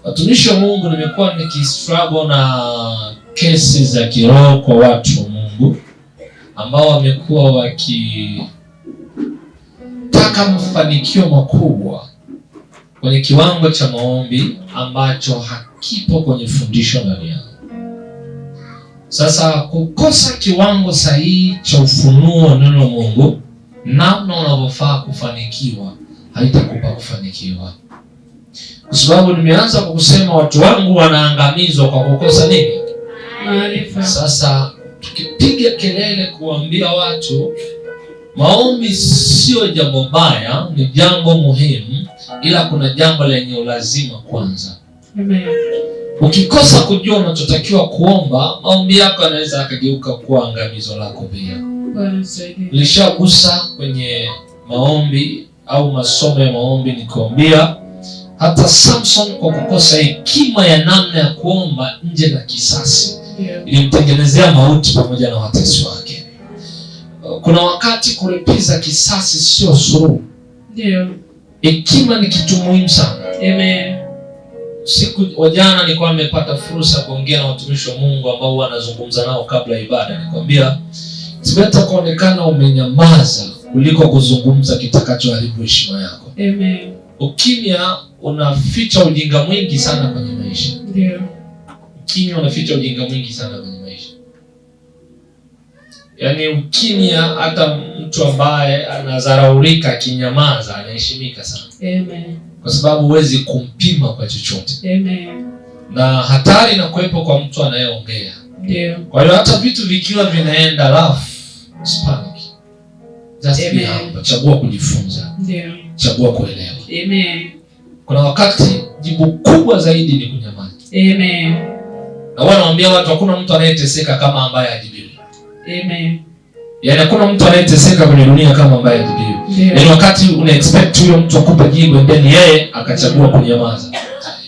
Watumishi wa Mungu, nimekuwa nikistruggle na kesi za kiroho kwa watu wa Mungu ambao wamekuwa wakitaka mafanikio makubwa kwenye kiwango cha maombi ambacho hakipo kwenye fundisho ndani yao. Sasa kukosa kiwango sahihi cha ufunuo wa neno la Mungu, namna unavyofaa kufanikiwa, haitakupa kufanikiwa. Kwa sababu nimeanza kwa kusema watu wangu wanaangamizwa kwa kukosa nini? Maarifa. Sasa tukipiga kelele kuambia watu maombi sio jambo baya, ni jambo muhimu, ila kuna jambo lenye ulazima kwanza. Amen. Ukikosa kujua unachotakiwa kuomba, maombi yako yanaweza yakageuka kuwa angamizo lako pia. Nilishagusa kwenye maombi au masomo ya maombi nikuambia hata Samson kwa kukosa hekima ya namna ya kuomba nje na kisasi, ilimtengenezea mauti pamoja na watesi wake. Kuna wakati kulipiza kisasi sio suluhu. Ndio. Hekima ni kitu muhimu sana. Amen. Siku wajana nilikuwa nimepata fursa kuongea na watumishi wa Mungu ambao wanazungumza nao kabla ya ibada. Nikwambia, sibeta kuonekana umenyamaza kuliko kuzungumza kitakachoharibu heshima yako. Amen. Ukimya unaficha ujinga mwingi sana kwenye maisha. Ndio. Ukimya unaficha ujinga mwingi sana kwenye maisha. Yaani ukimya, hata mtu ambaye anadharaulika akinyamaza anaheshimika sana. Amen. Kwa sababu huwezi kumpima kwa chochote. Amen. Na hatari na kuwepo kwa mtu anayeongea. Ndio. Kwa hiyo hata vitu vikiwa vinaenda rafu, usipanic. Just be humble. Chagua kujifunza. Ndio. Chagua kuelewa. Amen. Kuna wakati jibu kubwa zaidi ni kunyamaza. Amen. Na wanawaambia watu hakuna mtu anayeteseka kama ambaye hajibiwi. Amen. Yaani hakuna mtu anayeteseka kwenye dunia kama ambaye hajibiwi. Yaani wakati una expect huyo mtu akupe jibu ndani yeye akachagua kunyamaza.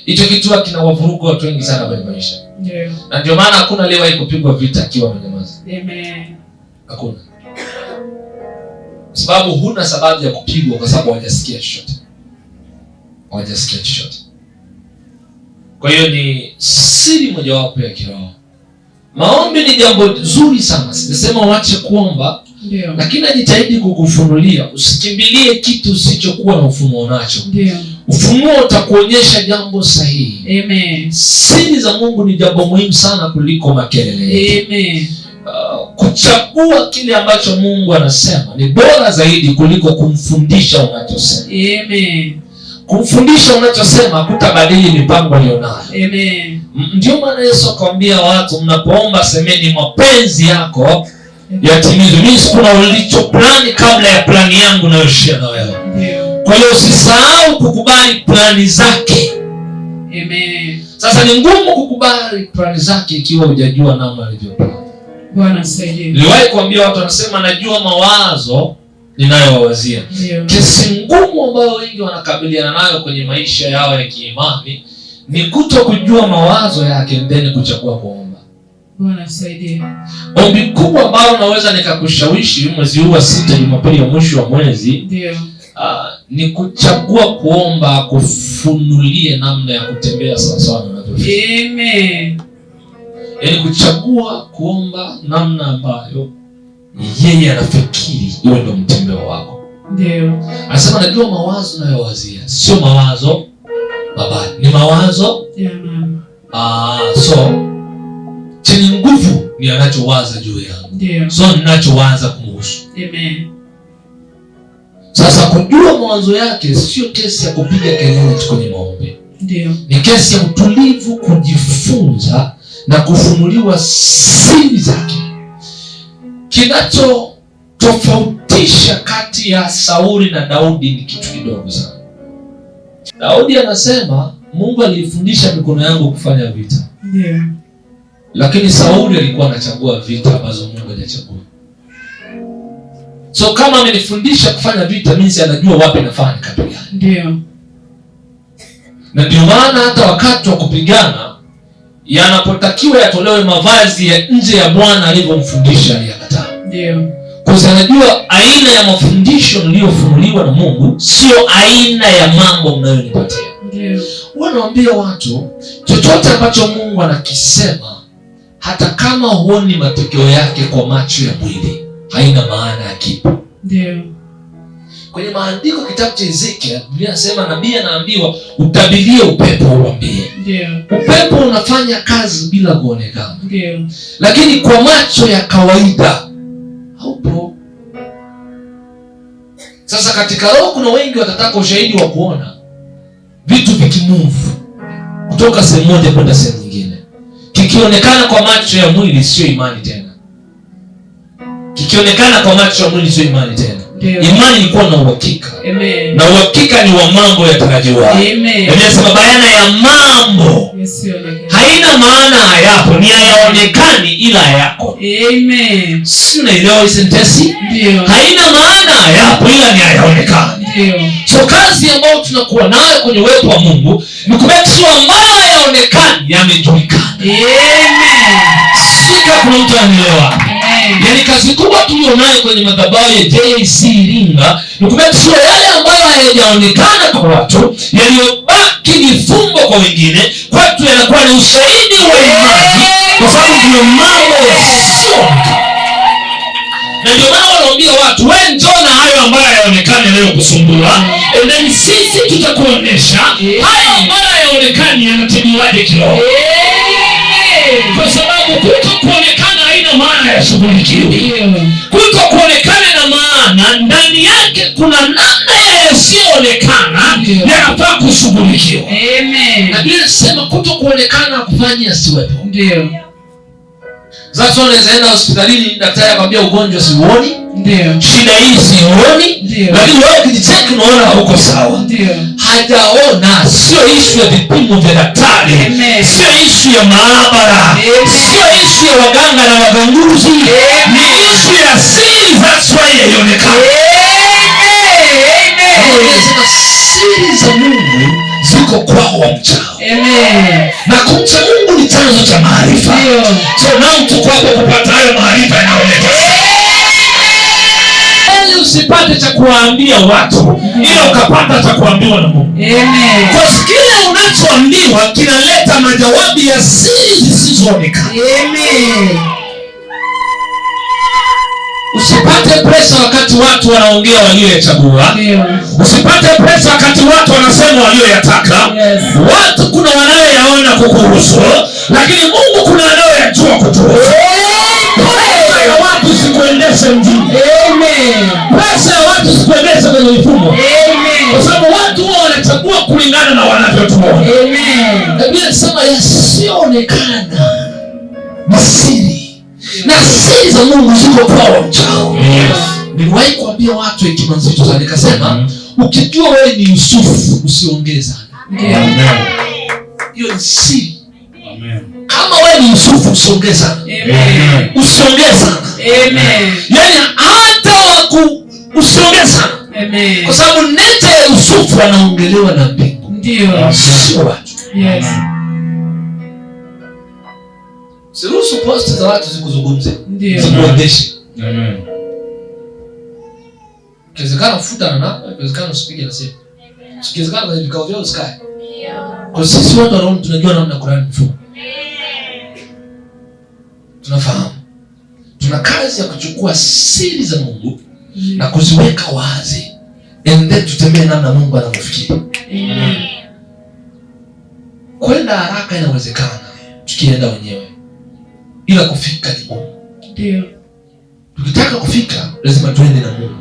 Hicho kitu kinawavuruga watu wengi sana kwenye maisha. Ndio. Na ndio maana hakuna aliyewahi kupigwa vita akiwa amenyamaza. Amen. Hakuna. Sababu huna sababu ya kupigwa kwa sababu hawajasikia chochote. Hawajasikia chochote. Kwa hiyo ni siri mojawapo ya kiroho. Maombi ni jambo zuri sana. Sijasema uache kuomba. Ndio. Lakini najitahidi kukufunulia. Usikimbilie kitu usichokuwa na ufunuo nacho. Ndio. Ufunuo utakuonyesha jambo sahihi. Amen. Siri za Mungu ni jambo muhimu sana kuliko makelele. Amen. Kuchagua kile ambacho Mungu anasema ni bora zaidi kuliko kumfundisha unachosema. Amen. Kumfundisha unachosema kutabadili mipango alionayo. Amen. Ndio maana Yesu akamwambia watu, mnapoomba semeni mapenzi yako yatimizwe. Mimi kuna ulicho plani kabla ya plani yangu nayoshia na wewe. Ndio. Kwa hiyo usisahau kukubali plani zake. Amen. Sasa ni ngumu kukubali plani zake ikiwa hujajua namna alivyopanga. Bwana saidie. Niliwahi kuambia watu wanasema najua mawazo ninayowazia. Kesi ngumu ambayo wengi wanakabiliana nayo kwenye maisha yao ya kiimani ni kutokujua mawazo yake ndani kuchagua kuomba. Bwana saidie. Ombi kubwa ambalo naweza nikakushawishi mwezi huu wa 6 Jumapili ya mwisho wa mwezi. Ndio. Ni kuchagua kuomba kufunulie namna ya kutembea sawa sawa na unavyofikiri. Amen. Yaani kuchagua kuomba namna ambayo yeye anafikiri iwe ndio mtembeo wako. Ndio. Anasema najua mawazo nayowazia sio mawazo mabaya, ni mawazo ya mama. So chenye nguvu ni anachowaza juu yangu. Ndio. So ninachowaza kumhusu. Amen. Sasa kujua mawazo yake sio kesi ya kupiga kelele kwenye maombi. Ndio. Ni kesi ya utulivu, kujifunza na kufunuliwa siri zake. Kinachotofautisha kati ya Sauli na Daudi ni kitu kidogo sana. Daudi anasema Mungu alifundisha mikono yangu kufanya vita. Ndio. Lakini Sauli alikuwa anachagua vita ambazo Mungu hajachagua. So kama amenifundisha kufanya vita, mimi anajua wapi nafanya nikapigana. Ndio. Na ndio maana hata wakati wa kupigana yanapotakiwa yatolewe mavazi ya nje ya Bwana alivyomfundisha aliyakataa. Ndio. Kwa sababu anajua aina ya mafundisho niliyofunuliwa na Mungu sio aina ya mambo mnayonipatia. Ndio. Wanaambia watu chochote ambacho Mungu anakisema hata kama huoni matokeo yake kwa macho ya mwili haina maana ya kipo. Ndio. Kwenye maandiko kitabu cha Ezekiel, Biblia inasema nabii anaambiwa utabirie upepo uambie. Ndio. Upepo unafanya kazi bila kuonekana. Ndio. Lakini kwa macho ya kawaida haupo. Sasa katika roho kuna wengi watataka ushahidi wa kuona vitu vikimove kutoka sehemu moja kwenda sehemu nyingine. Kikionekana kwa macho ya mwili sio imani tena. Kikionekana kwa macho ya mwili sio imani tena. Imani ni kuwa na uhakika. Amen. Na uhakika ni wa mambo yatarajiwa. Amen. Anasema bayana ya mambo. Yes, haina maana hayapo, ni hayaonekani ila hayako. Amen. Si unaelewa hii sentensi? Ndio. Haina maana hayapo ila ni hayaonekani. Ndio. So kazi ambayo tunakuwa nayo kwenye uwepo wa Mungu ni kumake sure ambayo hayaonekani yamejulikana. Amen. Sika kuna mtu anielewa. Yaani kazi kubwa tulionayo kwenye madhabahu ya JAC Iringa ni kumake sure yale ambayo hayajaonekana kwa watu, yaliyobaki ni fumbo kwa wengine, kwetu yanakuwa ni ushahidi wa imani, kwa sababu ndio mambo yasionekana. Na ndio maana wanaambia watu, wewe njoo na hayo ambayo hayaonekani leo kusumbua, and then sisi tutakuonesha hayo ambayo hayaonekani yanatibiwaje kiroho. Kwa sababu kutokuonekana haina maana ya shughulikiwi. Kutokuonekana na maana ndani yake kuna namna ya yasiyoonekana yanafaa kushughulikiwa. Amen. Na Biblia inasema kutokuonekana kufanya asiwepo. Ndio. Sasa unaweza enda hospitalini, daktari akwambia ugonjwa siuoni. Ndio. Shida hii siuoni. Lakini wewe ukijicheki unaona hauko sawa. Ndio. Hajaona, sio issue ya vipimo vya daktari. Sio issue ya maabara. Sio issue ya waganga na waganguzi. Ni issue ya siri, that's why haionekani. Amen. Siri za Mungu ziko kwao wamchao. Amen. Na kumcha Mungu ni chanzo cha maarifa. So nao tuko hapo kupata hayo maarifa yanayoonekana. Usipate cha kuwaambia watu, ila ukapata cha kuambiwa na Mungu. Amen. Kwa kile unachoambiwa kinaleta majawabu ya siri zisizoonekana. Amen. Usipate presa wakati watu wanaongea walioyachagua. Usipate presa wakati watu wanasema walioyataka. Yes. Watu kuna wanayoyaona kukuhusu, lakini Mungu kuna anayoyajua kutuhusu. Presa ya watu sikuendeshe mjini. Amen. Presa ya watu sikuendeshe kwenye mifumo. Amen. Kwa sababu watu huwa wanachagua kulingana na wanavyotuona. Amen. Na Biblia inasema yasiyoonekana ni siri. Na siri za Mungu ziko kwa wamchao. Niliwahi kuambia watu hekima nzito sana, nikasema ukijua wewe ni Yusufu usiongee sana. Amen. Hiyo ni siri. Amen. Kama wewe ni Yusufu usiongee sana. Amen. Usiongee sana. Amen. Yaani hata usiongee sana. Amen. Kwa sababu neta ya Yusufu anaongelewa na mbingu. Ndio. Sio watu. Yes. Siruhusu post za watu zikuzungumze. Ndio. Zikuendeshe. Amen. Kiwezekana ufuta na kiwezekana usipige na simu. Kiwezekana kwenye vikao vyao usikae. Kwa sisi watu wa Roho tunajua namna Qur'an mfumo. Tunafahamu. Tuna kazi ya kuchukua siri za Mungu na kuziweka wazi. And then tutembee namna Mungu anavyofikiri. Amen. Kwenda haraka inawezekana tukienda wenyewe. Ila kufika ni Mungu. Ndio. Tukitaka kufika lazima tuende na Mungu.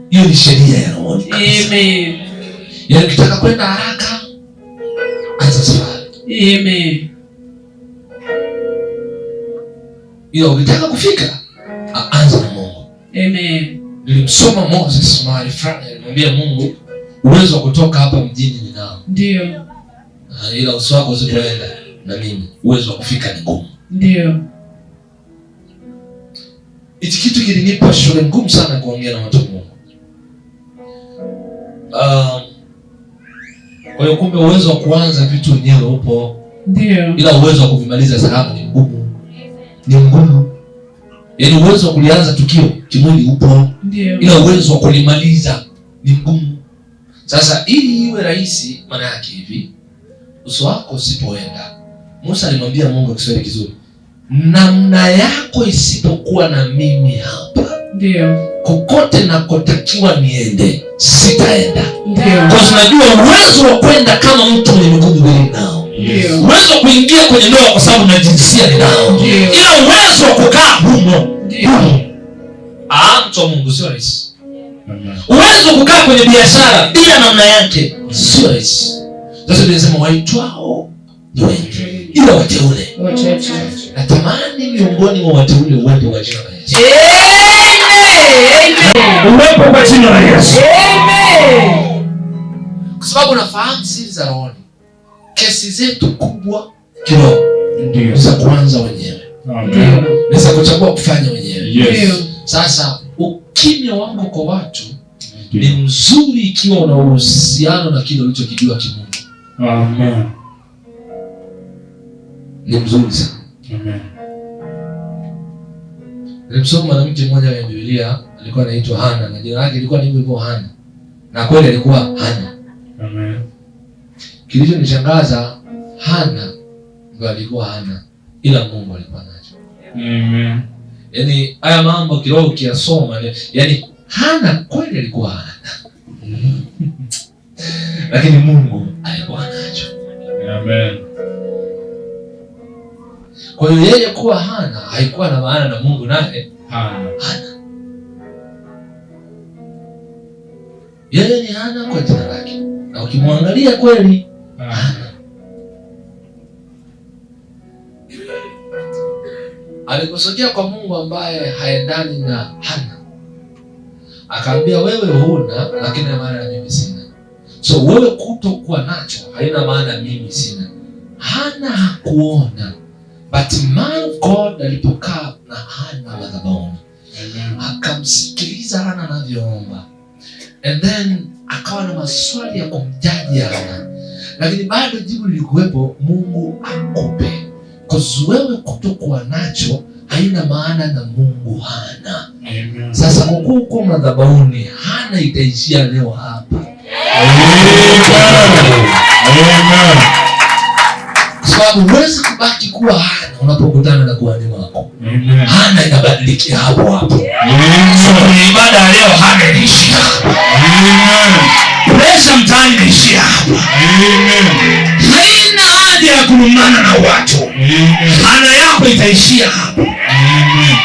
Hiyo ni sheria ya Roho. Amen. Yaani ukitaka kwenda haraka anza safari. Amen. Ila ukitaka kufika anza na Mungu. Amen. Nilimsoma Moses mahali fulani, alimwambia Mungu uwezo wa kutoka hapa mjini ninao. Ndio. Ila uso wako usipoenda na mimi uwezo wa kufika ni ngumu. Ndio. Hichi kitu kilinipa shule ngumu sana kuongea na watu wa Mungu. Kwa hiyo kumbe uwezo wa kuanza vitu wenyewe upo. Ndio. Ila uwezo wa kuvimaliza salama ni ngumu. Ni ngumu. Yaani uwezo wa kulianza tukio kimwili upo. Ndio. Ila uwezo wa kulimaliza ni ngumu. Sasa ili iwe rahisi, maana yake hivi, uso wako usipoenda, Musa alimwambia Mungu kwa Kiswahili kizuri, namna yako isipokuwa na mimi hapa, ndio kokote nakotakiwa niende sitaenda. Ndio. Kwa tunajua uwezo wa kwenda kama mtu mwenye miguu miwili nao. Ndio. Uwezo wa kuingia kwenye ndoa kwa sababu na jinsia ni nao. Ila uwezo wa kukaa humo. Ndio. Mtu wa Mungu sio rahisi. Uwezo wa kukaa kwenye biashara bila namna yake sio rahisi. Sasa tunasema waitwao ni wengi, ila wateule wachache. Natamani miongoni mwa wateule uwepo kwa jina la Yesu. Amen. Uwepo kwa jina la Yesu. Amen. Kwa sababu nafahamu siri za rohoni. Kesi zetu kubwa kiroho ndio za kuanza wenyewe. Ndio. Ni za kuchagua kufanya wenyewe. Yes. Sasa ukimya wako kwa watu ni mzuri ikiwa una uhusiano na kile ulichokijua kimungu. Amen. Ni mzuri sana. Amen. Nilimsoma mwanamke mmoja wa Biblia alikuwa anaitwa Hana na jina lake lilikuwa ni hivyo Hana. Na kweli alikuwa Hana. Amen. Kilichonishangaza, Hana ndio alikuwa Hana ila Mungu alikuwa nacho. Amen. Yaani haya mambo kiroho ukiyasoma, yaani Hana kweli alikuwa Hana. Lakini Mungu alikuwa nacho. Amen. Kwa hiyo yeye kuwa Hana haikuwa na maana na Mungu naye Hana. Yeye ni Hana kwa jina lake. Na ukimwangalia kweli Hana. Alikusogea kwa Mungu ambaye haendani na Hana. Akaambia wewe huna, lakini na maana mimi sina. So wewe kutokuwa nacho haina maana mimi sina. Hana hakuona. But man of God alipokaa na Hana madhabahuni, akamsikiliza Hana anavyoomba. And then akawa na maswali ya kumjaji Hana. Lakini bado jibu lilikuwepo, Mungu akupe. Kwa wewe kutokuwa nacho haina maana na Mungu hana. Amen. Sasa kwa madhabahuni Hana itaishia leo hapa. Amen. Amen. Sababu huwezi kubaki kuwa Hana unapokutana na kuhani wako. Amen. Hana inabadilikia hapo hapo. Amen. So kwenye ibada leo Hana inaishia hapa. Amen. Presha mtaani inaishia hapa. Amen. Haina haja ya kulumana na watu. Amen. Hana yako itaishia hapa. Amen.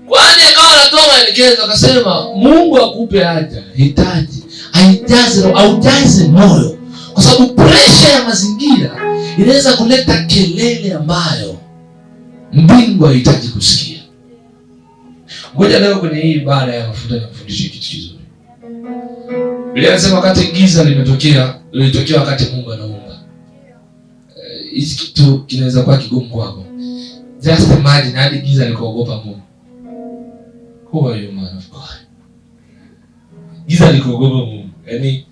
Kwani akawa anatoa maelekezo akasema Mungu akupe haja, hitaji, aijaze au jaze moyo. Kwa sababu presha ya mazingira inaweza kuleta kelele ambayo mbingu haihitaji kusikia. Ngoja leo kwenye hii ibada ya mafuta nikufundishe kitu kizuri. Biblia inasema wakati giza lilitokea wakati Mungu anaumba. Hizi kitu kinaweza kuwa kigumu kwako. Just imagine hadi giza likaogopa Mungu. Who are you, man of God? Giza likaogopa Mungu. Yaani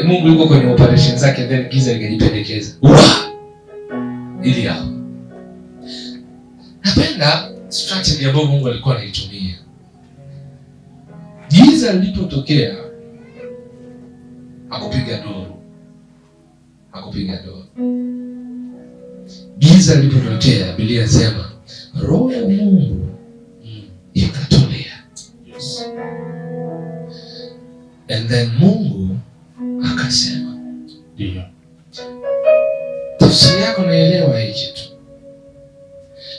Mungu yuko kwenye operation zake, then giza likajipendekeza. Ili hapo. Napenda strategy ambayo Mungu alikuwa anaitumia. Giza lilipotokea hakupiga doro. Giza lilipotokea, Biblia inasema Roho ya Mungu ikatulia. Yes. And then Mungu akasema. Ndio. Tafsiri yako naelewa hii kitu.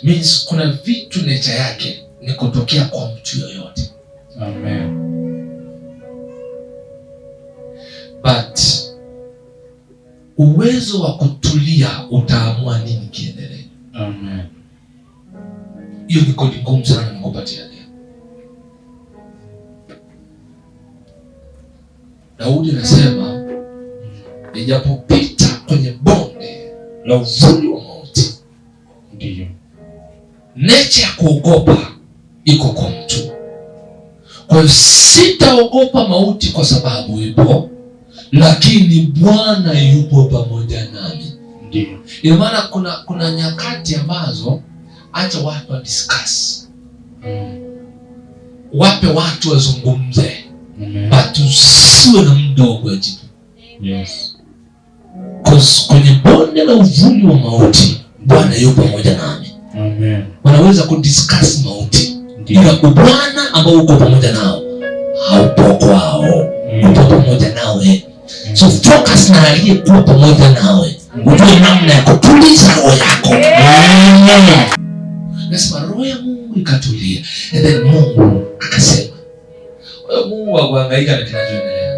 Means kuna vitu nature yake ni kutokea kwa mtu yoyote. Amen. But uwezo wa kutulia utaamua nini kiendelee. Amen. Hiyo ni kodi ngumu sana nikupatia leo. Daudi anasema nijapopita kwenye bonde la uvuli wa mauti. Ndio. Nature ya kuogopa iko kwa mtu. Kwa hiyo sitaogopa mauti kwa sababu ipo, lakini Bwana yupo pamoja nami. Ndio. Ina maana kuna nyakati ambazo acha watu wa discuss. Wape watu wazungumze. but usiwe na muda wa kuyajibu. Yes. Kwenye bonde la uvuli wa mauti Bwana yupo pamoja nami. Amen. Wanaweza kudiscuss mauti, ila Bwana ambao uko pamoja nao haupo kwao, upo pamoja nawe. So focus na aliyekuwa pamoja nawe, ujue namna ya kutuliza roho yako. Nasema roho ya Mungu ikatulia, and then Mungu akasema, Mungu hakuhangaika na kinachoendelea,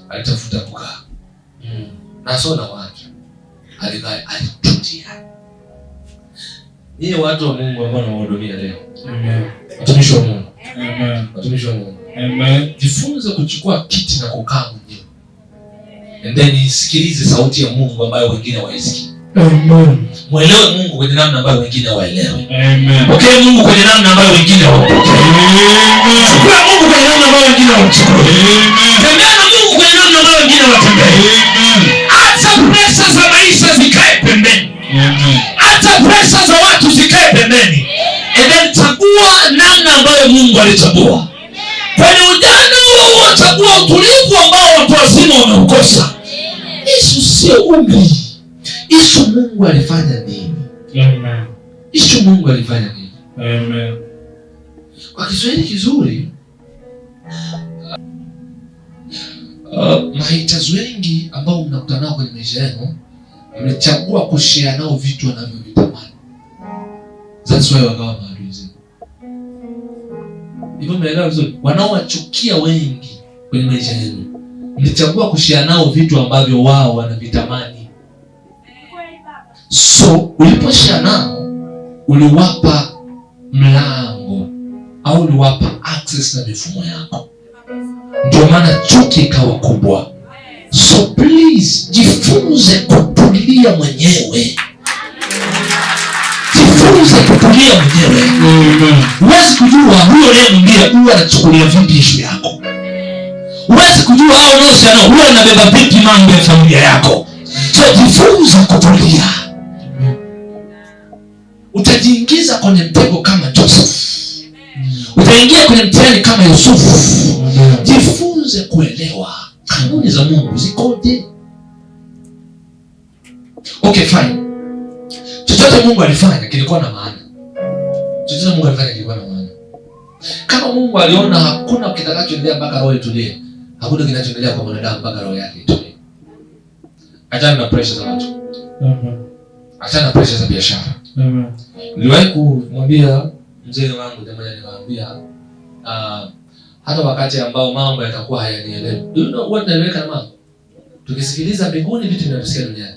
alitafuta kukaa na sio na watu, alikaa, alitulia. Nyie watu wa Mungu ambao wanahudumia leo, watumishi wa Mungu, watumishi wa Mungu, jifunze kuchukua kiti na kukaa mwenyewe, and then isikilize sauti ya Mungu ambayo wengine hawaisikii. Muelewe Mungu kwenye namna ambayo wengine hawaelewi. Pokea Mungu kwenye namna ambayo wengine hawapokei. Chukua Mungu kwenye namna ambayo wengine hawachukui. Tembea na Mungu kwenye namna ambayo wengine hawatembei. Acha pressure za maisha zikae pembeni. Acha pressure za watu zikae pembeni. And then chagua namna ambayo Mungu alichagua. Kwenye ujana huo chagua utulivu ambao watu wazima wameukosa. Yesu sio umri. Yesu Mungu alifanya nini? Amen. Yesu Mungu alifanya nini? Amen. Kwa Kiswahili kizuri, mahitaji wengi ambao mnakutana nao kwenye maisha yenu, mlichagua kushare nao vitu wanavyovitamani. That's why wakawa maadui zenu. Hivyo mnaelewa vizuri? Wanaowachukia wengi kwenye maisha yenu, mlichagua kushare nao vitu ambavyo wao wanavitamani. So uliposhare nao, uliwapa mlango au uliwapa access na mifumo yako, ndio maana chuki ikawa kubwa. So please, jifunze kutulia mwenyewe. Jifunze kutulia mwenyewe. Huwezi kujua huyo unayemwambia huwa anachukulia vipi issue yako. Huwezi kujua hao unaohusiana huwa anabeba vipi mambo ya familia yako. So jifunze kutulia. Utajiingiza kwenye mtego kama Joseph. Utaingia kwenye mtihani kama Yusufu. Jifunze kuelewa kanuni za Mungu zikoje. Okay, fine. Chochote Mungu alifanya kilikuwa na maana. Chochote Mungu alifanya kilikuwa na maana. Kama Mungu aliona hakuna kitakachoendelea mpaka roho itulie, hakuna kinachoendelea kwa mwanadamu mpaka roho yake itulie. Achana na pressure za watu. Achana na pressure za biashara. Niliwahi kumwambia mzee wangu jamaa, nikamwambia hata wakati ambao mambo yatakuwa hayanielewi. Do you know what naeleweka na mambo? Tukisikiliza mbinguni vitu vinatusikia duniani.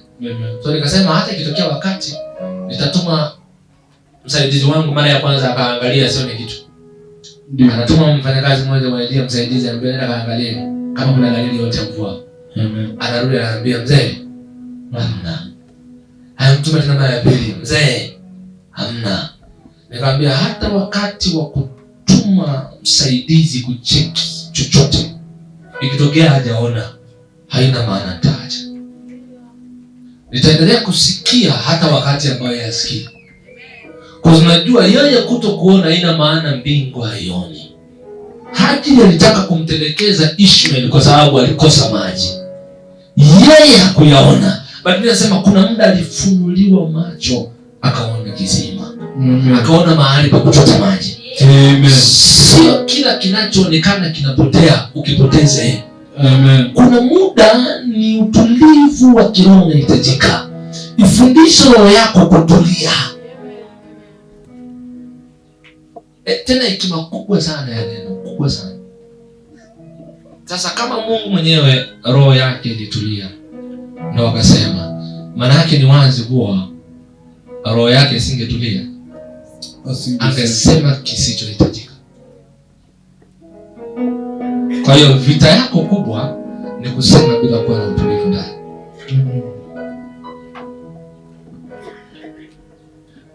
So nikasema hata ikitokea wakati nitatuma msaidizi wangu mara ya kwanza akaangalia sione kitu. Anatuma mfanyakazi mmoja wa Elia msaidizi anambia nenda kaangalie kama kuna dalili yoyote ya mvua. Anarudi ananiambia mzee, hamna. Anamtuma tena mara ya pili, mzee, hamna. Nikamwambia hata wakati wa kutuma msaidizi kucheki chochote, ikitokea hajaona, haina maana nitaacha. Nitaendelea kusikia hata wakati ambao yasikii. Kwa sababu najua yeye kutokuona haina maana mbingu haioni. Hajiri alitaka kumtelekeza Ishmael kwa sababu alikosa maji. Yeye hakuyaona. Bali nasema kuna muda alifunuliwa macho, akaona kisima. Akaona mahali pa kuchota maji. Amen. Sio kila kinachoonekana kinapotea ukipoteze. Amen. Kuna muda ni utulivu wa kiroho unahitajika. Ifundishe roho yako kutulia. Tena hekima kubwa sana ya neno, kubwa sana. Sasa kama Mungu mwenyewe roho yake ilitulia, ndio akasema, maana yake ni wazi kuwa roho yake isingetulia, angesema kisichohitajika. Kwa hiyo vita yako kubwa ni kusema bila kuwa na utulivu ndani.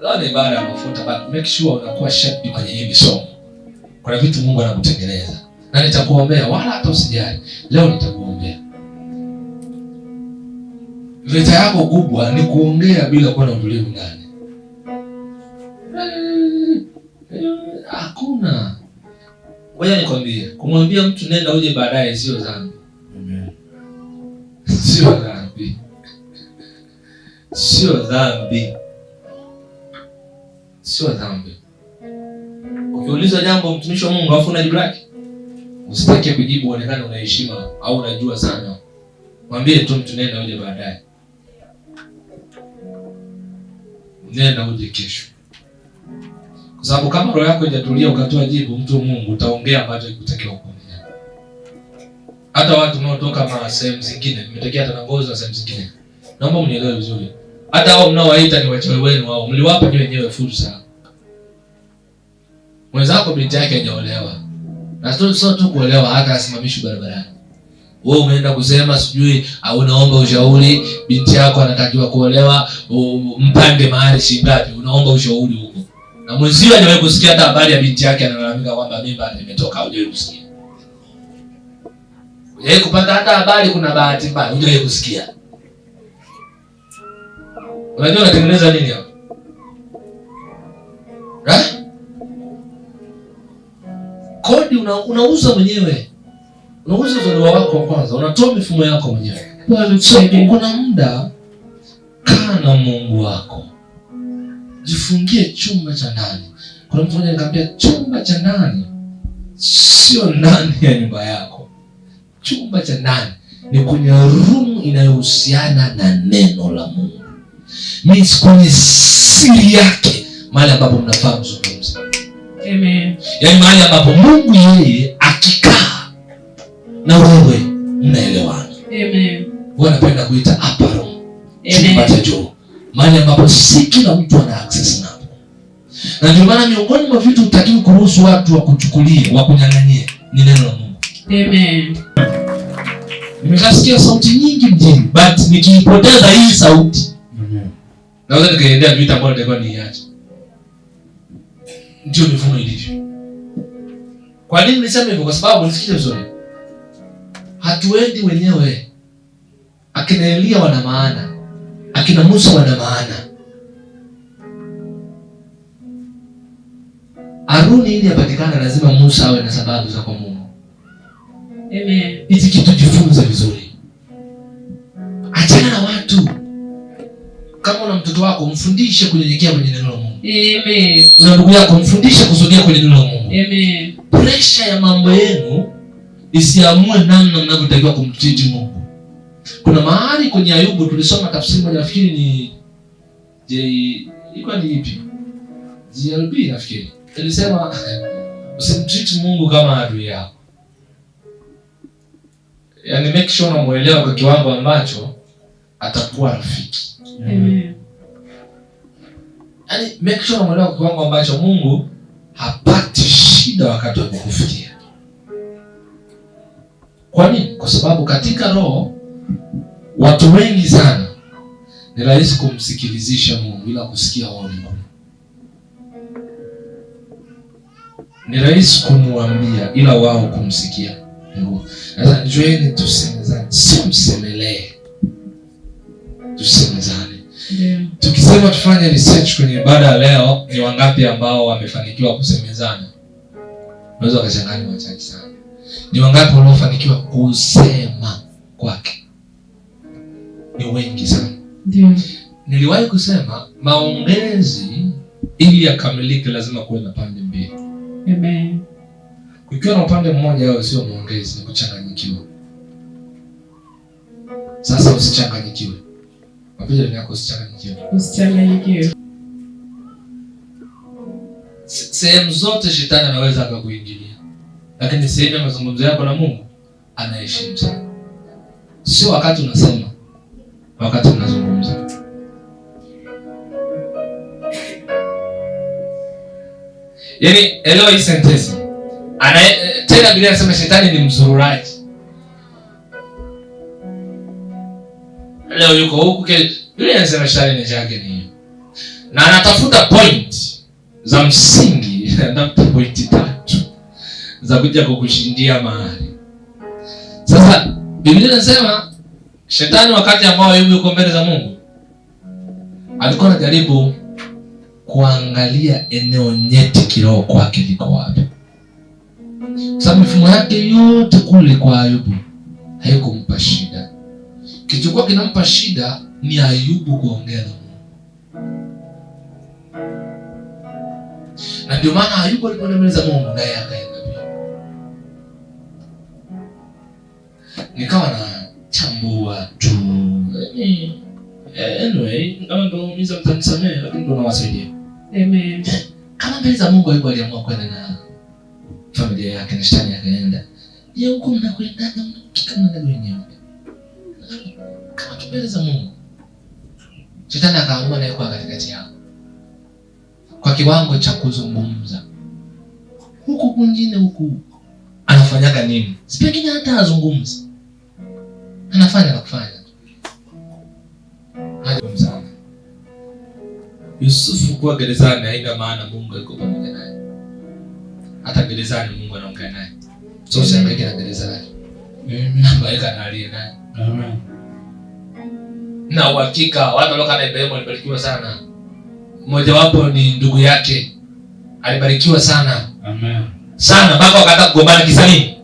Leo ni ibada ya mafuta, but make sure unakuwa sharp kwenye hili somo. Kuna vitu Mungu anakutengeneza. Na nitakuombea wala hata usijali. Leo nitakuombea. Vita yako kubwa ni kuongea bila kuwa na utulivu ndani. Hakuna. Ngoja nikwambie, kumwambia mtu nenda uje baadaye sio dhambi. Amen. Sio dhambi. Sio dhambi. Sio dhambi. Ukiuliza jambo mtumishi wa Mungu afu unajibu lake, usitake kujibu uonekane una heshima au unajua sana. Mwambie tu mtu nenda uje baadaye. Nenda uje kesho. Kwa sababu kama roho yako haijatulia ukatoa jibu mtu wa Mungu, utaongea ambacho hakutakiwa kuongea. Hata watu wanaotoka sehemu zingine, nimetokea hata Ngozi na sehemu zingine. Naomba mnielewe vizuri. Hata hao mnaowaita ni wachawi wenu wao, mliwapa ni wenyewe fursa. Mwenzako binti yake hajaolewa. Na sio tu kuolewa, hata asimamishwe barabarani. Wewe umeenda kusema sijui au unaomba ushauri, binti yako anatakiwa kuolewa, mpange mahali shilingi ngapi, unaomba ushauri huko. Na mwenzio hajawahi kusikia hata habari ya binti yake analalamika kwamba mimba imetoka, hujawahi kusikia. Hujawahi kupata hata habari kuna bahati mbaya, hujawahi kusikia. Unajua unatengeneza nini hapo? Kodi unauza mwenyewe. Unauza uzaliwa wako kwanza, unatoa mifumo yako mwenyewe. So, kuna muda kaa na Mungu wako. Jifungie chumba cha ndani. Kuna mtu mmoja nikamwambia chumba cha ndani sio ndani ya nyumba yako. Chumba cha ndani ni kwenye room inayohusiana na neno la Mungu. Means kwenye siri yake, mahali ambapo mnafaa mzungumze. Amen. Yaani mahali ambapo Mungu yeye akikaa na wewe mnaelewana. Amen. Wanapenda kuita upper room. Chumba cha juu. Mahali ambapo si kila mtu ana access napo. Na ndio maana miongoni mwa vitu utakiwa kuruhusu watu wakuchukulie, wakunyang'anyie ni neno la Mungu. Amen. Nimeshasikia sauti nyingi mjini, but nikiipoteza hii sauti, naweza nikaendea vita ambayo nilikuwa niache. Ndio mifumo ilivyo. Kwa nini niseme hivyo? Kwa sababu nisikize vizuri. Hatuendi wenyewe. Akina Elia wana maana. Akina Musa wana maana. Haruni ili apatikane lazima Musa awe na sababu za kwa Mungu. Amen. Hizi kitu jifunze vizuri. Achana na watu. Kama una mtoto wako mfundishe kunyenyekea kwenye neno la Mungu. Amen. Una ndugu yako mfundishe kusogea kwenye neno la Mungu. Amen. Pressure ya mambo yenu isiamue namna mnavyotakiwa kumtreat Mungu. Kuna mahali kwenye Ayubu tulisoma tafsiri moja, nafikiri ni ilikuwa ni ipi? GLB nafikiri. Ilisema usimtreat Mungu kama adui yako. Yaani make sure unamuelewa kwa kiwango ambacho atakuwa rafiki. Amen. Yaani make sure unamuelewa kwa kiwango ambacho Mungu hapati shida wakati wa kukufikia. Kwa nini? Kwa sababu katika roho watu wengi sana ni rahisi kumsikilizisha Mungu bila kusikia wao ni Mungu. Ni rahisi kumwambia ila wao kumsikia Mungu. Sasa njoeni tusemezane, sio msemelee. Tusemezane. Yeah. Tukisema tufanye research kwenye ibada ya leo, ni wangapi ambao wamefanikiwa kusemezana? Unaweza ukachanganya wachache sana. Ni wangapi waliofanikiwa kusema kwake? Ni wengi sana. Ndio. Niliwahi kusema maongezi ili yakamilike lazima kuwe na pande mbili. Amen. Kukiwa na upande mmoja au sio maongezi, ni kuchanganyikiwa. Sasa usichanganyikiwe. Mapija ni yako usichanganyikiwe. Usichanganyikiwe. Sehemu zote shetani anaweza akakuingilia. Lakini sehemu ya mazungumzo yako na Mungu anaheshimu sana. Sio wakati unasema, wakati unazungumza. Yaani elewa hii sentence. Tena Biblia inasema shetani ni mzururaji. Leo yuko huku Biblia inasema shetani ni yake ni. Na anatafuta point za msingi, anatafuta point 3 za kuja kukushindia mahali. Sasa Biblia inasema shetani wakati ambao yuko mbele za Mungu alikuwa anajaribu kuangalia eneo nyeti kiroho kwake liko wapi. Sababu mifumo yake yote kule kwa Ayubu haikumpa shida. Kilichokuwa kinampa shida ni Ayubu kuongea na Mungu. Na ndio maana Ayubu alipoeleza Mungu naye akaenda pia. Nikawa na chambua tu. Anyway, kama ndo miza mtanisamea, lakini ndo nawasaidia. Amen. Kama mbele za Mungu Ayubu aliamua kwenda na familia yake na shetani akaenda. Je, huko mnakwenda na kama ndio wenyewe? Kama mbele za Mungu. Shetani akaamua naye kwa katikati yao. Kwa kiwango cha kuzungumza. Huku kwingine huku anafanyaga nini? Si pengine hata azungumzi. Anafanya na kufanya. Hapo sana. Yusufu kuwa gerezani haina maana Mungu yuko pamoja naye. Hata gerezani Mungu anaongea naye. So usihangaike na gerezani. Hangaika na aliye naye. Amen. Na uhakika watu waliokaa na Ibrahimu walibarikiwa sana. Mmoja wapo ni ndugu yake. Alibarikiwa sana. Amen. Sana mpaka wakataka kugombana kisa nini?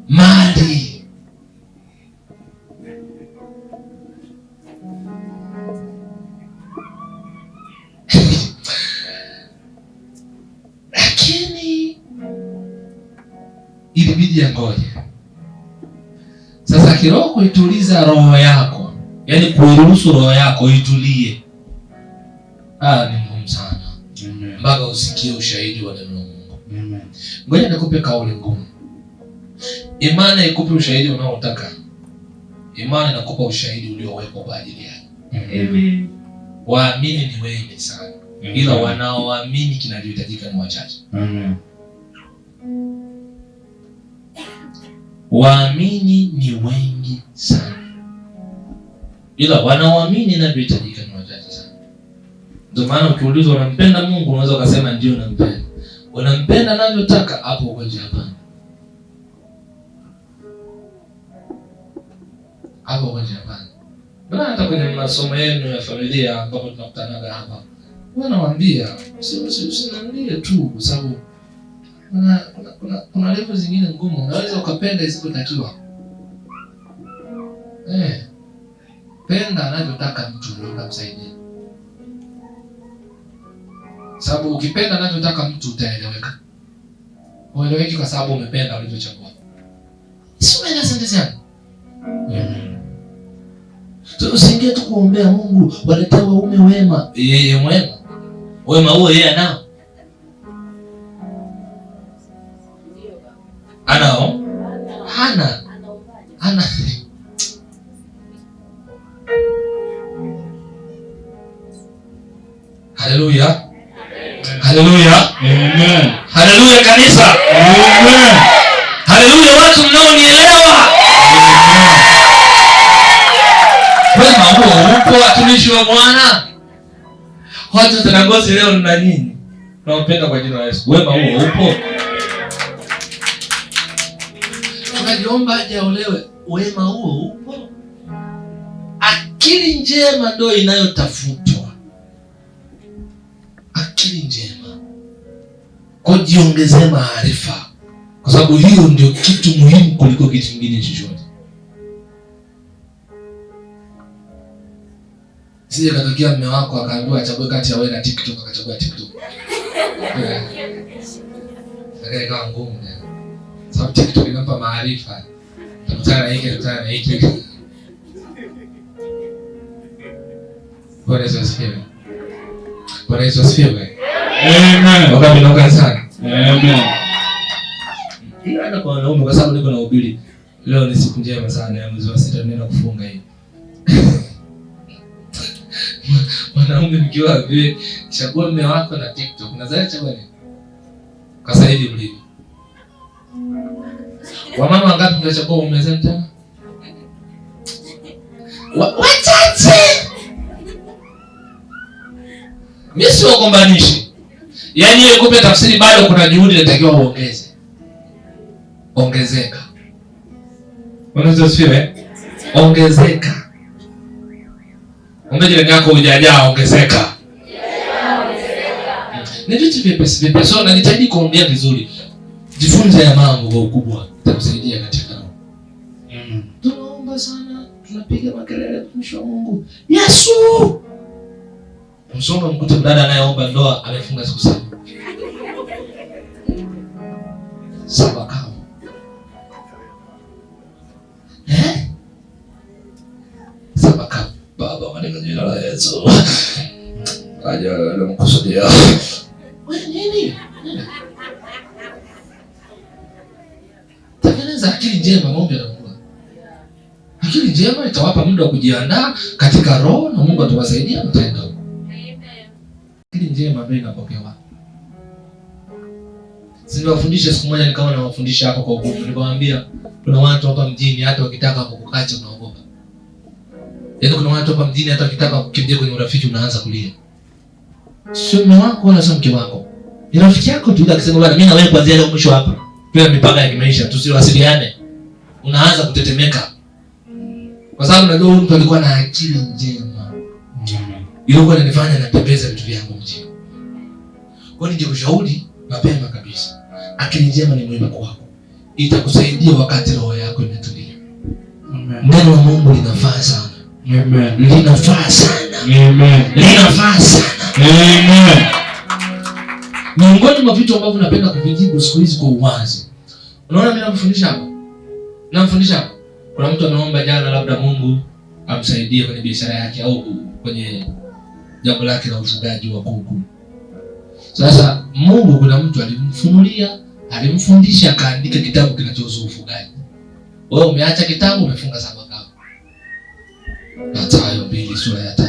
Mali. Lakini ilibidi angoje. Sasa kiroho kuituliza roho yako, yaani kuiruhusu roho yako itulie. Ni ngumu sana. Amen. Mpaka usikie ushahidi wa neno la Mungu. Amen. Ngoja nikupe kauli ngumu. Imani ikupe ushahidi unaotaka. Imani inakupa ushahidi uliowekwa kwa ajili yake. Amen. Waamini ni wengi sana. Amen. Ila wanaoamini kinachohitajika ni wachache. Amen. Waamini ni wengi sana. Ila wanaoamini kinachohitajika ni wachache sana. Ndio maana ukiulizwa unampenda Mungu unaweza ukasema ndio nampenda. Unampenda anavyotaka hapo uko nje hapana. Hapo uko nje hapana. Bwana hata kwenye masomo yenu ya familia ambapo tunakutanaga hapa. Wanawaambia usinanlie tu kwa sababu kuna level zingine ngumu. Unaweza ukapenda isipotakiwa. Penda anavyotaka mtu ndio utamsaidia. Sababu ukipenda anavyotaka mtu utaeleweka. Ueleweki kwa sababu umependa ulivyochagua. Si umeenda sentence yangu. So usiingie tu kuombea Mungu walete waume wema. Yeye mwema. Wema huo yeye anao. Anao? Hana. Haleluya. Haleluya. Amen. Haleluya kanisa. Amen. Haleluya watu mnaonielewa. Wema huo upo watumishi wa Bwana. Watu tunagosi leo na nini? Tunapenda kwa jina la Yesu. Wema huo upo. Tunajiomba aje aolewe. Wema huo upo. Akili njema ndio inayotafutwa. Akili njema. Kujiongezea maarifa. Kwa sababu hiyo ndio kitu muhimu kuliko kitu kingine chochote. Sije katokea mume wako akaambiwa achague kati ya wewe na TikTok akachagua TikTok. Sasa ikawa ngumu. Sababu TikTok inampa maarifa. Tukutana na hiki. Bwana Yesu asifiwe. Bwana Yesu asifiwe. Amen. Wakati mnoka sana. Amen. Ila kwa wanaume kwa sababu niko na ubiri. Leo ni siku njema sana ya mwezi wa 6 tunaenda kufunga hii. Wanaume mkiwa vile chagua mume wako na TikTok. Nadhani chagua nini? Kwa sahihi mlivyo. Wamama wangapi mtachagua mume zenu tena? Wachache. Mimi sio kugombanishi. Yaani ile kupe tafsiri bado kuna juhudi inatakiwa uongeze. Ongezeka. Unaweza sifiwe? Ongezeka. Ongeza jirani yako hujajaa ongezeka. Ni vitu vyepesi vyepesi. So najitahidi kuongea vizuri. Jifunze ya mambo kwa ukubwa, itakusaidia katika roho. Tunaomba sana, tunapiga makelele mtumishi wa Mungu. Yesu! Msonga mkute mdada anayeomba ndoa amefunga siku 7. 7 kama. Sabaka Baba katika jina la Yesu. Aja leo mkusudia. Wewe nini? Tengeneza akili njema, Mungu atakupa. Akili njema itawapa muda wa kujiandaa katika roho na Mungu atawasaidia mtaenda huko. Amen. Akili njema ndio inapokewa. Siniwafundishe siku moja nikawa nawafundisha hapa kwa ugumu. Nikamwambia kuna watu hapa mjini hata wakitaka kukukacha unaogopa. Yaani kuna watu hapa mjini hata wakitaka kukimbia kwenye urafiki unaanza kulia. Sio mume wako wala sio mke wako. Ni rafiki yako tu, akisema bwana mimi na wewe kuanzia leo mwisho hapa. Bila mipaka ya kimaisha tusiwasiliane. Unaanza kutetemeka. Kwa sababu najua mtu alikuwa na akili njema. Ilikuwa inanifanya natembeza vitu vyangu mjini. Kwa nini ningekushauri mapema kabisa. Akili njema ni muhimu kwako. Itakusaidia wakati roho yako imetulia. Neno la Mungu linafaa sana. Amen. Linafaa sana. Amen. Linafaa sana. Amen. Miongoni mwa vitu ambavyo napenda kuvijibu siku hizi kwa uwazi. Unaona mimi namfundisha hapa. Kuna mtu ameomba jana labda Mungu amsaidie kwenye biashara yake au kwenye jambo lake la ufugaji wa kuku. Sasa Mungu kuna mtu alimfunulia, alimfundisha akaandika kitabu kinachohusu ufugaji. Wewe umeacha kitabu, umefunga Sabaka. Mathayo 2 sura ya 3.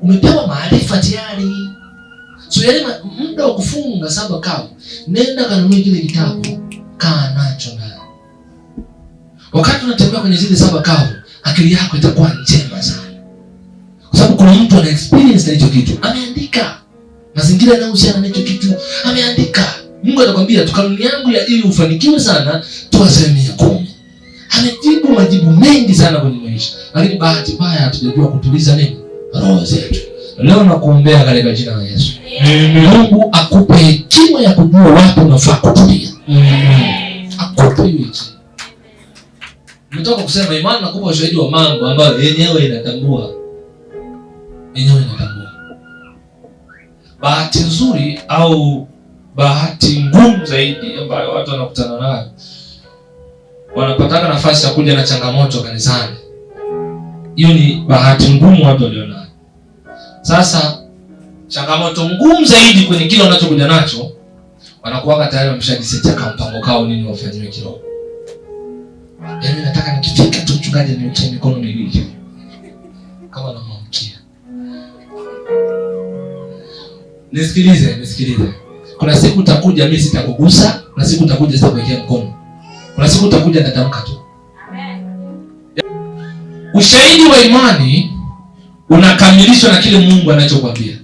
Umepewa maarifa tayari. So yale muda wa kufunga Sabaka, nenda kanunue kile kitabu, kaa nacho ndani. Wakati unatembea kwenye zile Sabaka, akili yako itakuwa njema sana. Kwa sababu kuna mtu ana experience na hicho kitu. Ameandika. Mazingira yanayohusiana na hicho kitu ameandika. Mungu anakuambia tu kanuni yangu ya ili ufanikiwe sana, toa 10%. Amejibu majibu mengi sana kwenye maisha. Lakini bahati mbaya hatujajua kutuliza nini? Roho zetu. Leo nakuombea katika jina la Yesu. Amen. Mungu akupe hekima ya kujua wapi unafaa kutulia. Amen. Akupe hiyo hekima. Nimetoka kusema imani nakupa ushahidi wa mambo ambayo yenyewe inatambua. Bahati nzuri au bahati ngumu zaidi ambayo watu wanakutana nayo, wanapata nafasi ya kuja na changamoto kanisani. Hiyo ni bahati ngumu watu walionayo. Sasa changamoto ngumu zaidi kwenye kile wanachokuja nacho, wanakuwa tayari wameshajiseti kama mpango kao nini wafanywe kiroho. Yaani nataka nikifika tu mchungaji niweke mikono miwili kama namwamkia. Nisikilize. Kuna siku utakuja mimi sitakugusa, kuna siku utakuja sitakuwekea mkono. Kuna siku utakuja natamka tu. Amen. Ushahidi wa imani unakamilishwa na kile Mungu anachokwambia.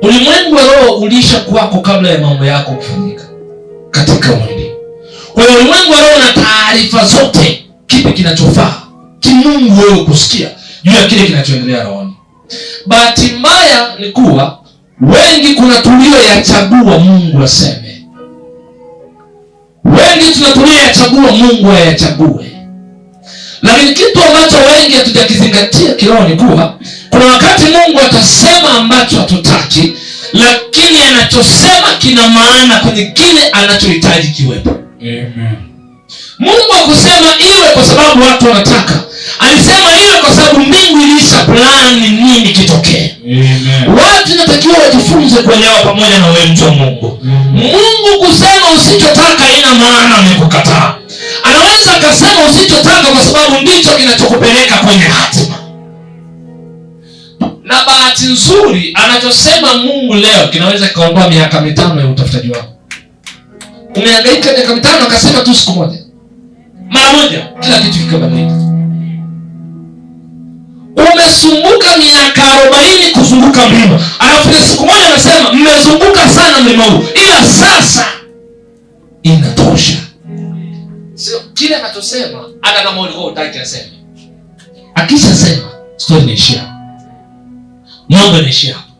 Ulimwengu wa roho ulisha kwako kabla ya mambo yako kufanyika katika mwili. Kwa hiyo ulimwengu wa roho na taarifa zote kipi kinachofaa kimungu wewe kusikia juu ya kile kinachoendelea rohoni. Bahati mbaya ni kuwa wengi kuna tulioyachagua Mungu aseme. Wengi tunatulioyachagua Mungu ayachague. Lakini kitu ambacho wengi hatujakizingatia kiroho ni kuwa kuna wakati Mungu atasema ambacho hatutaki, lakini anachosema kina maana kwenye kile anachohitaji kiwepo. Amen. Mungu hakusema iwe kwa sababu watu wanataka. Alisema iwe kwa sababu mbingu ilisha plani nini kitokee. Amen. Watu natakiwa wajifunze kuelewa pamoja na wewe mtu wa Mungu. Mungu kusema usichotaka ina maana amekukataa. Anaweza akasema usichotaka kwa sababu ndicho kinachokupeleka kwenye hatima. Na bahati nzuri anachosema Mungu leo kinaweza kaondoa miaka 5 ya utafutaji wako. Umehangaika miaka 5 akasema tu siku moja. Mara moja kila kitu kikabadilika. Umesumbuka miaka 40 kuzunguka mlima. Alafu siku moja anasema mmezunguka sana mlima huu, ila sasa inatosha. Sio kile anachosema hata kama ulikuwa hutaki aseme. Akishasema story inaishia. Mambo yanaishia hapo.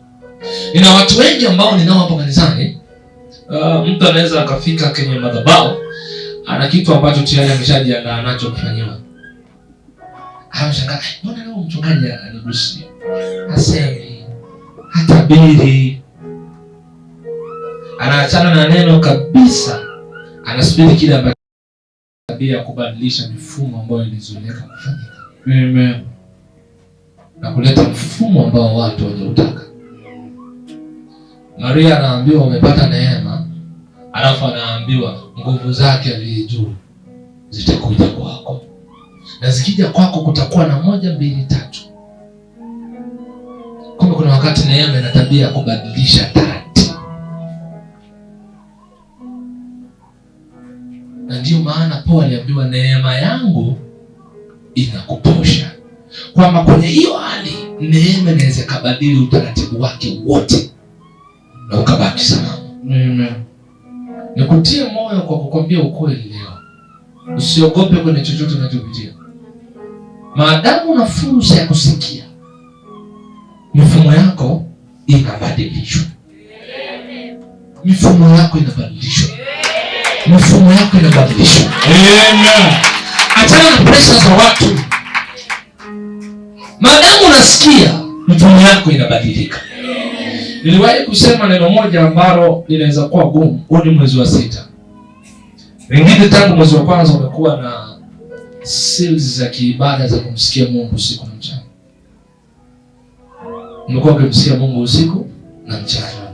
Nina watu wengi ambao ninao hapo kanisani Mtu anaweza akafika kwenye madhabahu ana kitu ambacho tayari ameshajiandaa nacho kufanyiwa. Anashangaa, mbona leo mchungaji anigusia? Asemi, hatabiri. Anaachana na neno kabisa. Anasubiri kile ambacho tabia kubadilisha mifumo ambayo ilizoeleka kufanyika. Amen. Na kuleta mfumo ambao watu hawajautaka. Maria anaambiwa umepata neema, alafu anaambiwa nguvu zake aliye juu zitakuja kwako. Na zikija kwako kutakuwa na 1, 2, 3. Kumbe kuna wakati neema ina tabia ya kubadilisha taratibu. Na ndio maana Paulo aliambiwa neema yangu inakutosha. Kwamba kwenye hiyo hali neema inaweza kubadili utaratibu wake wote na ukabaki salama. Amen. Nikutie moyo kwa kukwambia ukweli leo. Usiogope kwenye chochote unachopitia. Maadamu una fursa ya kusikia, mifumo yako inabadilishwa. Mifumo yako inabadilishwa. Mifumo yako inabadilishwa. Amen. Achana na pressure za watu. Maadamu unasikia, mifumo yako inabadilika. Niliwahi kusema neno moja ambalo linaweza kuwa gumu. Huu ni mwezi wa 6. Wengine tangu mwezi wa kwanza umekuwa na series za kiibada za kumsikia Mungu usiku na mchana. Umekuwa ukimsikia Mungu usiku na mchana.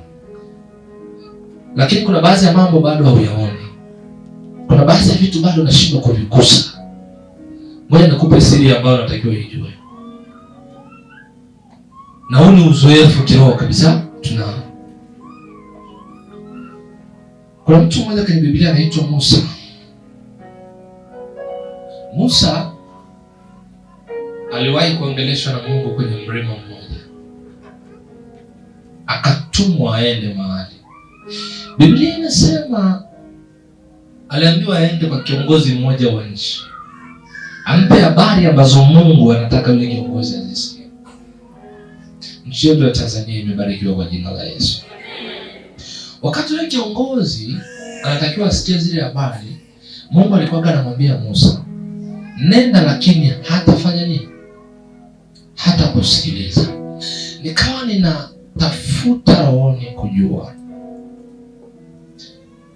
Lakini kuna baadhi ya mambo bado hauyaoni. Kuna baadhi ya vitu bado unashindwa kuvigusa. Ngoja nikupe siri ambayo unatakiwa ijue. Na huu ni uzoefu kiroho kabisa tunao. Kuna mtu mmoja kwenye Biblia anaitwa Musa. Musa aliwahi kuongeleshwa na Mungu kwenye mlima mmoja. Akatumwa aende mahali. Biblia inasema aliambiwa aende kwa kiongozi mmoja wa nchi. Ampe habari ambazo Mungu anataka yule kiongozi azisikie. Nchi yetu ya Tanzania imebarikiwa kwa jina la Yesu. Wakati yule kiongozi anatakiwa asikie zile habari, Mungu alikuwa anamwambia Musa, nenda lakini hatafanya nini? Hata kusikiliza. Nikawa ninatafuta rohoni kujua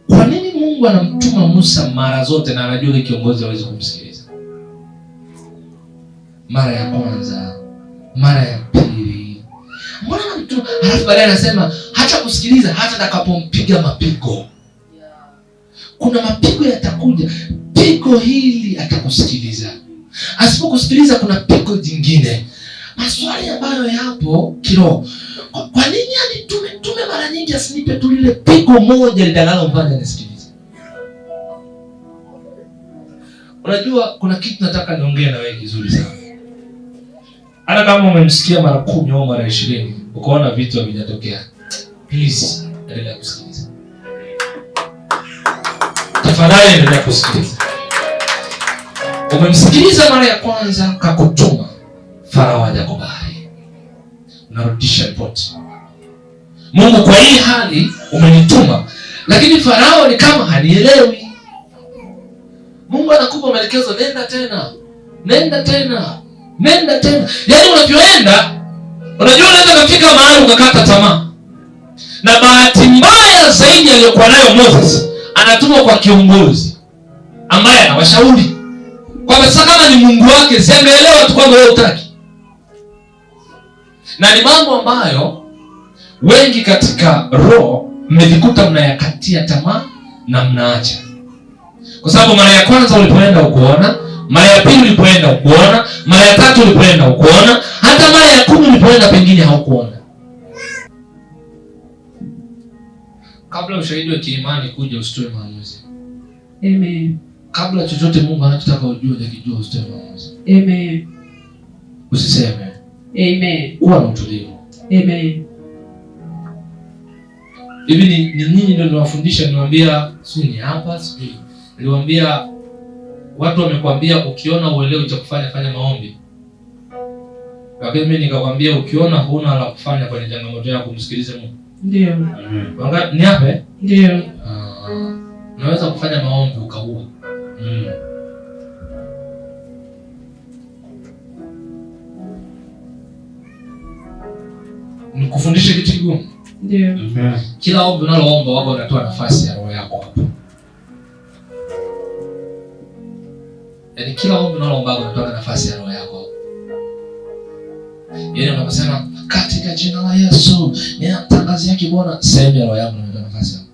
kwa nini Mungu anamtuma Musa mara zote na anajua yule kiongozi hawezi kumsikiliza. Mara ya kwanza, mara ya pili. Mbona anamtuma? Halafu baadaye anasema hata kusikiliza hata atakapompiga mapigo. Kuna mapigo yatakuja. Pigo hili atakusikiliza. Asipokusikiliza kuna pigo jingine. Maswali ambayo yapo kiroho. Kwa nini tume mara nyingi asinipe tu lile pigo moja litakalomfanya nisikilize? Unajua kuna kitu nataka niongee na wewe kizuri sana. Hata kama umemsikia mara 10 au mara 20, ukaona vitu havijatokea, please endelea kusikiliza. Tafadhali endelea kusikiliza. Umemsikiliza mara ya kwanza kakutuma, Farao hajakubali. Unarudisha ripoti. Mungu, kwa hii hali umenituma, lakini Farao ni kama hanielewi. Mungu anakupa maelekezo, nenda tena. Nenda tena. Nenda tena. Yaani unavyoenda, unajua unaweza kufika mahali ukakata tamaa. Na bahati mbaya zaidi aliyokuwa nayo Moses, anatumwa kwa kiongozi ambaye anawashauri. Kwa sababu kama ni Mungu wake, siangeelewa tu kwamba wewe hutaki. Na ni mambo ambayo wengi katika roho mmejikuta mnayakatia tamaa na mnaacha. Kwa sababu mara ya kwanza ulipoenda ukuona, mara ya pili ulipoenda ukuona, mara ya tatu ulipoenda ukuona, hata mara ya 10 ulipoenda pengine haukuona. Kabla ushahidi wa kiimani kuja, usitoe maamuzi. Amen. Kabla chochote Mungu anachotaka ujue ukijua, usitoe maamuzi. Amen. Usiseme. Amen. Uwe na utulivu. Amen. Hivi ni nini ndio niwafundisha, niwaambia sio ni hapa sio. Niliwaambia watu wamekwambia ukiona uelewe cha kufanya, fanya maombi. Lakini mimi nikakwambia ukiona huna la kufanya kwenye changamoto yako, kumsikilize Mungu. Ndio. Ni hapa Ndio. Unaweza kufanya maombi ukaua. Nikufundishe kitu kigumu. Ndio. Kila ombi unaloomba wako unatoa nafasi ya roho yako hapo. Yaani kila ombi unaloomba unatoa nafasi ya roho yako hapo. Yaani unaposema katika jina la Yesu ninamtangazia kibona, sehemu ya roho yako unatoa nafasi hapo.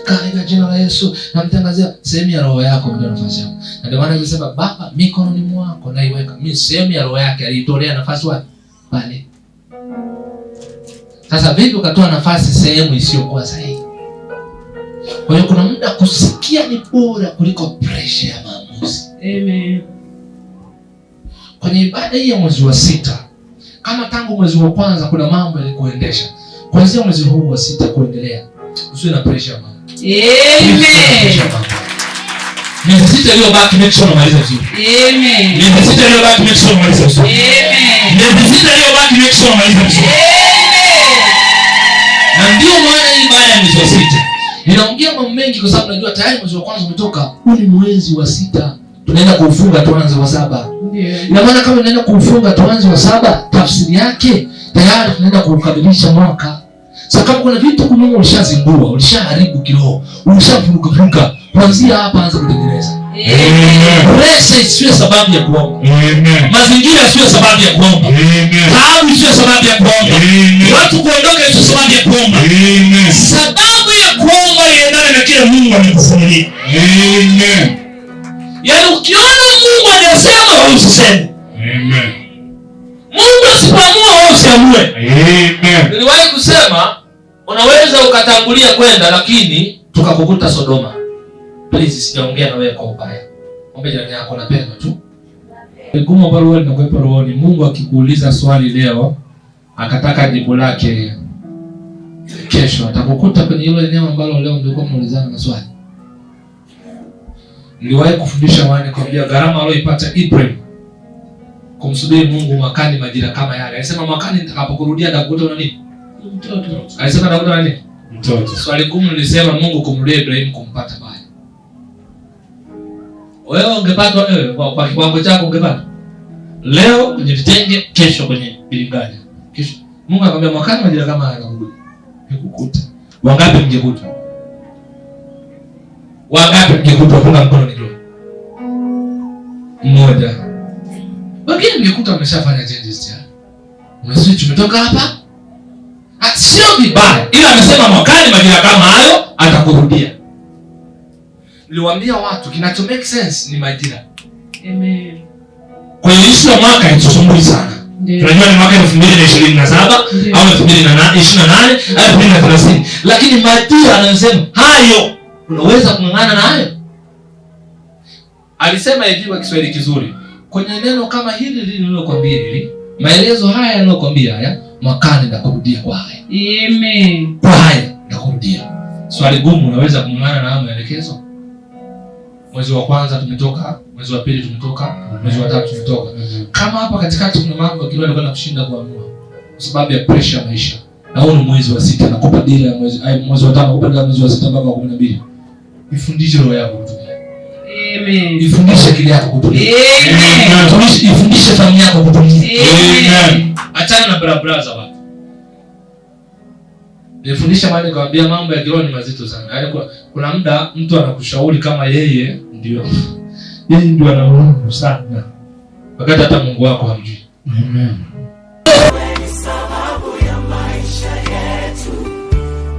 Katika jina la Yesu namtangazia, sehemu ya roho yako unatoa nafasi hapo. Na ndio maana nimesema Baba mikononi mwako naiweka. Mimi sehemu ya roho yake alitolea nafasi wapi? Pale. Sasa vipi ukatoa nafasi sehemu isiyokuwa sahihi? Kwa hiyo kuna muda kusikia ni bora kuliko pressure ya maamuzi. Amen. Kwenye ibada hii ya mwezi wa 6, kama tangu mwezi wa kwanza kuna mambo yalikuendesha, kuanzia mwezi huu wa 6 kuendelea, usiwe na pressure ya maamuzi. Amen. Miezi 6 iliyobaki make sure unamaliza vizuri. Amen. Miezi 6 iliyobaki make sure unamaliza vizuri. Amen. Miezi 6 iliyobaki make sure unamaliza vizuri. Na ndio maana hii baada ya mwezi wa 6 ninaongea mambo mengi, kwa sababu najua tayari mwezi wa kwanza umetoka, huu ni mwezi wa 6, tunaenda kuufunga tuanze wa 7. Ndio. Ina maana kama tunaenda kuufunga tuanze wa 7, tafsiri yake tayari tunaenda kukamilisha mwaka. Sasa kama kuna vitu kunyuma ulishazindua, ulishaharibu kiroho, ulishavuruga, kuanzia hapa anza kutengeneza. Pressure isiwe sababu ya kuomba. Mazingira isiwe sababu ya kuomba. Taabu isiwe sababu ya kuomba. Watu kuondoka isiwe sababu ya kuomba. Sababu ya kuomba iendane na kile Mungu amekufunulia. Yaani ukiona Mungu hajasema wewe usiseme. Mungu asipoamua wewe usiamue. Niliwahi kusema unaweza ukatangulia kwenda lakini tukakukuta Sodoma. Please sijaongea na wewe kwa ubaya. Ombe jirani yako na pendo tu. Gumu ambalo wewe unakuepa rohoni, Mungu akikuuliza swali leo, akataka jibu lake kesho, atakukuta kwenye hilo eneo ambalo leo mlikuwa mnaulizana maswali. Niliwahi kufundisha wani kwambia gharama aliyoipata Ibrahim kumsubiri Mungu mwakani majira kama yale. Alisema mwakani nitakapokurudia nitakukuta una nini? Mtoto. Alisema nitakukuta una nini? Mtoto. Swali gumu nilisema Mungu kumrudia Ibrahim kumpata baya. Wewe ungepata wewe kwa kiwango chako ungepata. Leo kwenye vitenge, kesho kwenye bilinganya. Kesho Mungu akamwambia mwakani majira kama haya anakuja. Nikukuta. Wangapi mngekuta? Wangapi mngekuta funga mkono ndio? Mmoja. Wengine mngekuta umeshafanya changes tayari. Unasema tumetoka hapa? Sio vibaya. Ila amesema mwakani majira kama hayo atakurudia. Niliwaambia watu kinacho make sense ni majira. Amen. Kwa hiyo issue ya mwaka itusumbui sana. Tunajua ni mwaka 2027 au 2028 au 2030. Lakini majira anasema hayo unaweza kung'ang'ana na hayo. Alisema hivi kwa Kiswahili kizuri. Kwenye neno kama hili nililokuambia hili, maelezo haya niliyokuambia haya, mwakani ndakurudia kwa haya. Amen. Kwa haya ndakurudia. Swali gumu, unaweza kung'ang'ana na hayo maelekezo? Mwezi wa kwanza tumetoka, mwezi wa pili tumetoka, mwezi wa tatu tumetoka. Kama hapa katikati kuna mambo kidogo yanakwenda kushinda kuamua kwa sababu ya pressure ya maisha. Na huu ni mwezi wa 6 na kupa dira ya mwezi wa 5 kupa dira mwezi wa 6 mpaka wa 12. Ifundishe roho yako kutulia. Amen. Ifundishe akili yako kutulia. Amen. Ifundishe familia yako kutulia. Amen. Achana na barabara za watu. Nilifundisha maana nikamwambia mambo ya kiroho ni mazito sana. Yaani kuna muda mtu anakushauri kama yeye ndio anaona sana. Wakati hata Mungu wako hamjui. Amen. Wewe ni sababu ya maisha yetu.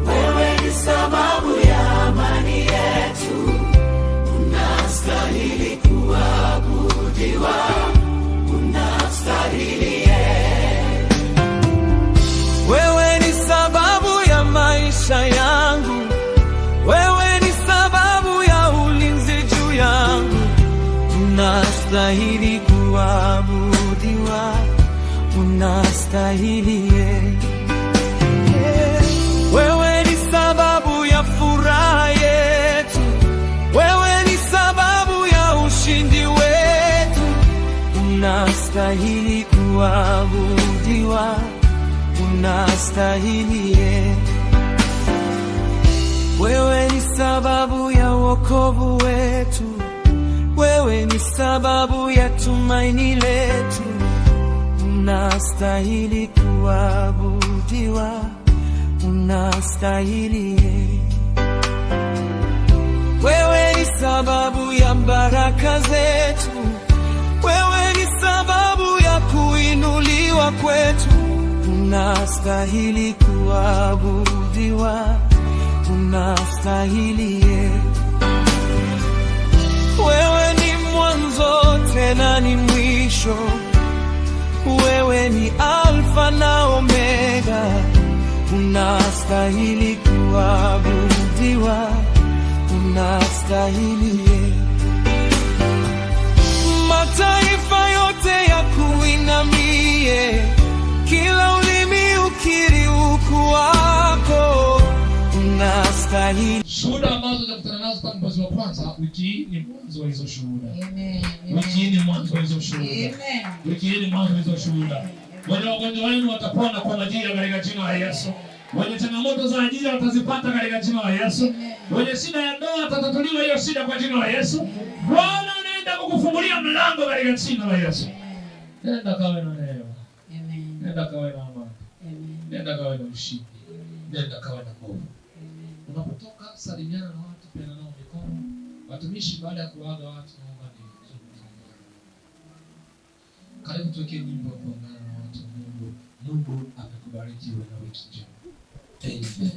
Wewe ni sababu ya amani yetu. Unastahili kuabudiwa. Unastahili. Wewe ni sababu ya maisha yangu. Wewe ni sababu ya ulinzi juu yangu. Unastahili kuabudiwa. Unastahili. Wewe ni sababu ya furaha yetu. Wewe ni sababu ya ushindi wetu. Unastahili kuabudiwa. Unastahili. Wewe ni sababu ya wokovu wetu, wewe ni sababu ya tumaini letu. Unastahili kuabudiwa, unastahili. Wewe ni sababu ya baraka zetu, wewe ni sababu ya kuinuliwa kwetu. Unastahili kuabudiwa, unastahili. Wewe ni mwanzo tena ni mwisho, wewe ni Alfa na Omega. Unastahili kuabudiwa, unastahili. Mataifa yote yakuinamie, kila ulimi ukiri ukuu wako. Unastahili. Shuhuda ambazo tutakutana nazo tangu mwezi wa kwanza, wiki hii ni mwanzo wa hizo shuhuda. Amen. Wiki hii ni mwanzo wa hizo shuhuda. Amen. Wiki hii ni mwanzo wa hizo shuhuda. Wale wagonjwa wenu watapona kwa majina katika jina la Yesu. Wenye changamoto za ajira watazipata katika jina la Yesu. Wenye shida ya ndoa watatatuliwa hiyo shida kwa jina la Yesu. Bwana anaenda kukufungulia mlango katika jina la Yesu. Nenda kawe na neema. Amen. Nenda kawe na amani. Amen. Nenda kawe na ushindi. Nenda kawe na nguvu. Unapotoka salimiana na watu, peana nao mikono. Watumishi baada ya kuaga watu naomba ni karibu tuweke nyimbo ya kuungana na watu. Mungu amekubariki wewe na wiki njema. Amen.